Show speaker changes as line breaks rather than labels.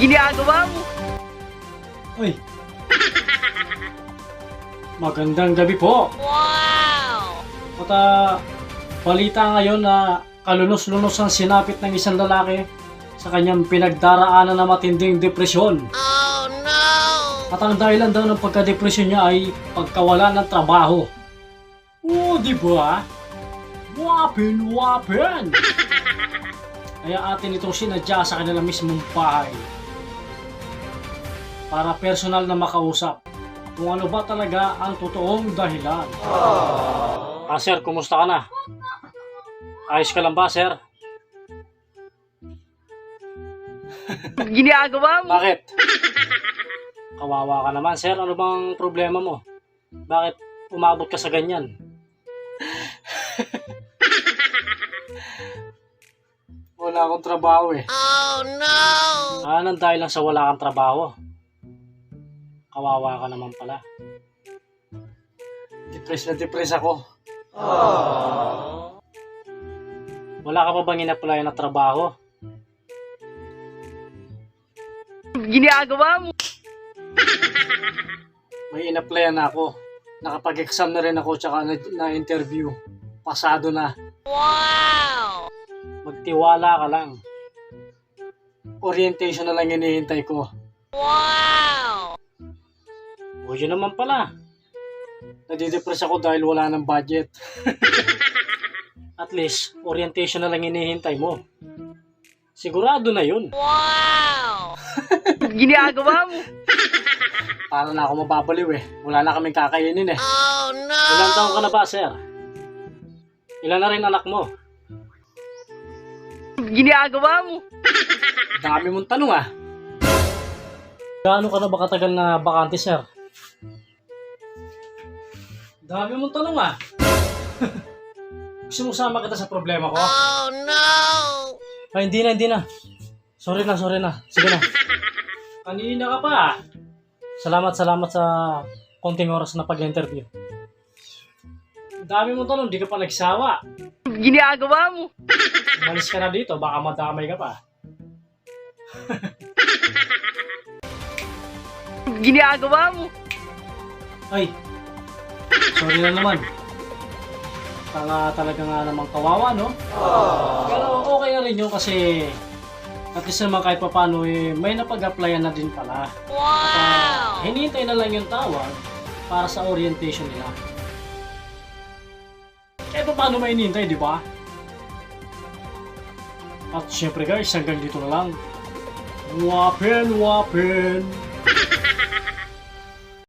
ginagawa mo?
Uy! Magandang gabi po!
Wow!
At balita ngayon na kalunos-lunos ang sinapit ng isang lalaki sa kanyang pinagdaraanan na matinding depresyon.
Oh no!
At ang dahilan daw ng pagka-depresyon niya ay pagkawala ng trabaho. Oo, di ba? Wapin! Kaya atin itong sinadya sa kanilang mismong bahay para personal na makausap kung ano ba talaga ang totoong dahilan. Sir, kumusta ka na? Ayos ka lang ba, sir?
Ginagawa mo?
Bakit? Kawawa ka naman, sir. Ano bang problema mo? Bakit umabot ka sa ganyan? Wala akong trabaho eh.
Oh no!
Anong dahil lang sa wala kang trabaho? Kawawa ka naman pala. Depressed ako. Wala ka pa bang in-apply na trabaho?
Ginagawa mo?
May in-apply na ako. Nakapag-exam na rin ako tsaka na-interview. Pasado na.
Wow!
Magtiwala ka lang. Orientation na lang hinihintay ko.
Wow!
O yun naman pala. Nadidepress ako dahil wala ng budget. At least, orientation na lang hinihintay mo. Sigurado na yun.
Wow! Ginagawa mo?
Para na ako mababaliw eh. Wala na kaming kakainin eh.
Oh no!
Ilang taon ka na ba, sir? Ilan na rin anak mo?
Ginagawa mo?
Dami mong tanong ah. Gaano ka na ba katagal na bakante, sir? Dami mong tanong ah. Gusto mo sama kita sa problema ko?
Oh no!
Ay, hindi na. Sorry na. Sige na. Kanina ka pa ah. Salamat sa konting oras na pag-interview. Dami mong tanong, di ka pa nagsawa.
Ginagawa mo?
Umalis ka na dito, baka madamay ka pa.
Ginagawa mo?
Ay, sorry na naman. Talaga nga namang kawawa, no? Pero okay na rin yun kasi at least naman kahit papano may napag-applyan na din pala.
Wow!
Hinihintay na lang yung tawag para sa orientation nila. Eh paano may hinihintay, di ba? At syempre guys, hanggang dito na lang. Wapin!